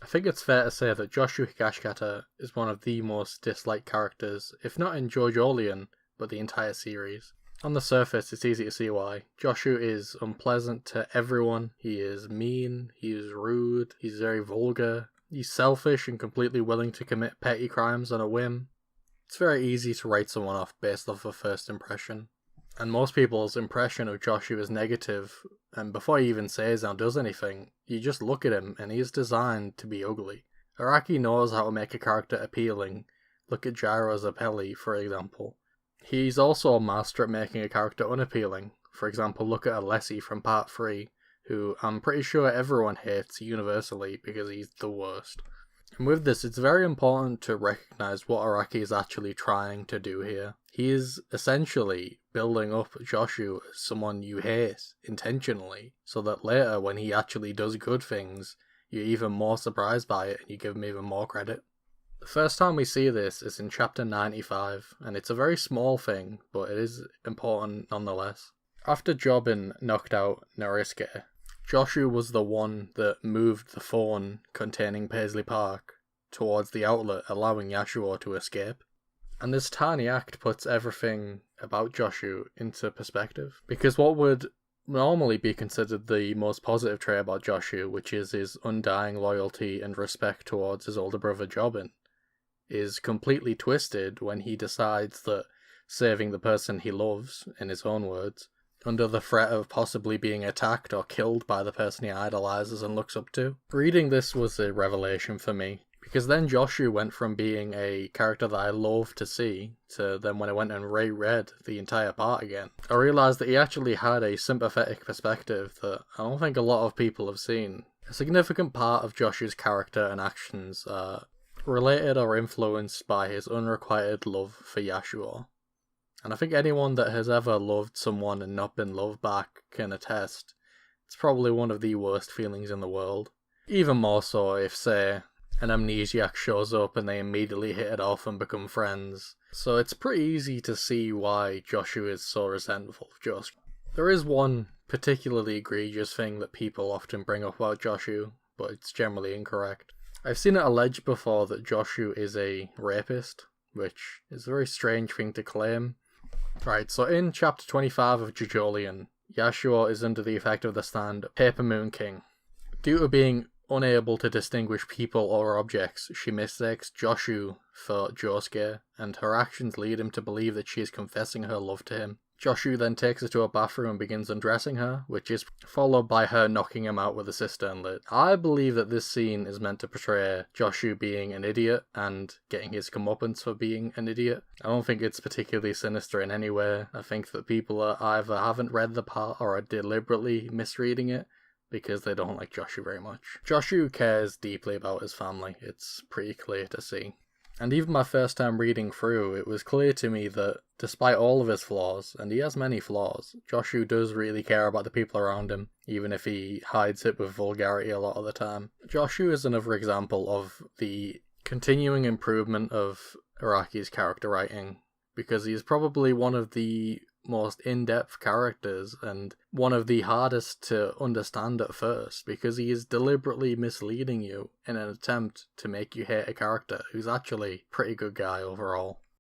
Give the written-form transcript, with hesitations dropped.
I think it's fair to say that Joshu Higashikata is one of the most disliked characters, if not in JoJolion, but the entire series. On the surface, it's easy to see why. Joshu is unpleasant to everyone. He is mean, he is rude, he's very vulgar, he's selfish and completely willing to commit petty crimes on a whim. It's very easy to write someone off based off a first impression. And most people's impression of Joshu is negative, and before he even says or does anything, you just look at him and he's designed to be ugly. Araki knows how to make a character appealing. Look at Gyro Zappelli, for example. He's also a master at making a character unappealing. For example, look at Alessi from Part 3, who I'm pretty sure everyone hates universally because he's the worst. And with this, it's very important to recognise what Araki is actually trying to do here. He is essentially building up Joshu as someone you hate intentionally, so that later when he actually does good things, you're even more surprised by it and you give him even more credit. The first time we see this is in chapter 95, and it's a very small thing, but it is important nonetheless. After Jobin knocked out Norisuke, Joshu was the one that moved the phone containing Paisley Park towards the outlet, allowing Yasuo to escape. And this tiny act puts everything about Joshu into perspective, because what would normally be considered the most positive trait about Joshu, which is his undying loyalty and respect towards his older brother Jobin, is completely twisted when he decides that saving the person he loves, in his own words, under the threat of possibly being attacked or killed by the person he idolizes and looks up to. Reading this was a revelation for me, because then Joshu went from being a character that I loved to see, to then when I went and reread the entire part again, I realised that he actually had a sympathetic perspective that I don't think a lot of people have seen. A significant part of Joshu's character and actions are related or influenced by his unrequited love for Yasuo. And I think anyone that has ever loved someone and not been loved back can attest. It's probably one of the worst feelings in the world. Even more so if, say, an amnesiac shows up and they immediately hit it off and become friends. So it's pretty easy to see why Joshu is so resentful of Joshu. There is one particularly egregious thing that people often bring up about Joshu, but it's generally incorrect. I've seen it alleged before that Joshu is a rapist, which is a very strange thing to claim. Right, so in chapter 25 of JoJolion, Yasuo is under the effect of the stand Paper Moon King. Due to being unable to distinguish people or objects, she mistakes Joshu for Josuke, and her actions lead him to believe that she is confessing her love to him. Joshu then takes her to a bathroom and begins undressing her, which is followed by her knocking him out with a cistern lid. I believe that this scene is meant to portray Joshu being an idiot and getting his comeuppance for being an idiot. I don't think it's particularly sinister in any way. I think that people either haven't read the part or are deliberately misreading it because they don't like Joshu very much. Joshu cares deeply about his family, it's pretty clear to see. And even my first time reading through, it was clear to me that despite all of his flaws, and he has many flaws, Joshu does really care about the people around him, even if he hides it with vulgarity a lot of the time. Joshu is another example of the continuing improvement of Araki's character writing, because he is probably one of the most in-depth characters and one of the hardest to understand at first, because he is deliberately misleading you in an attempt to make you hate a character who's actually a pretty good guy overall.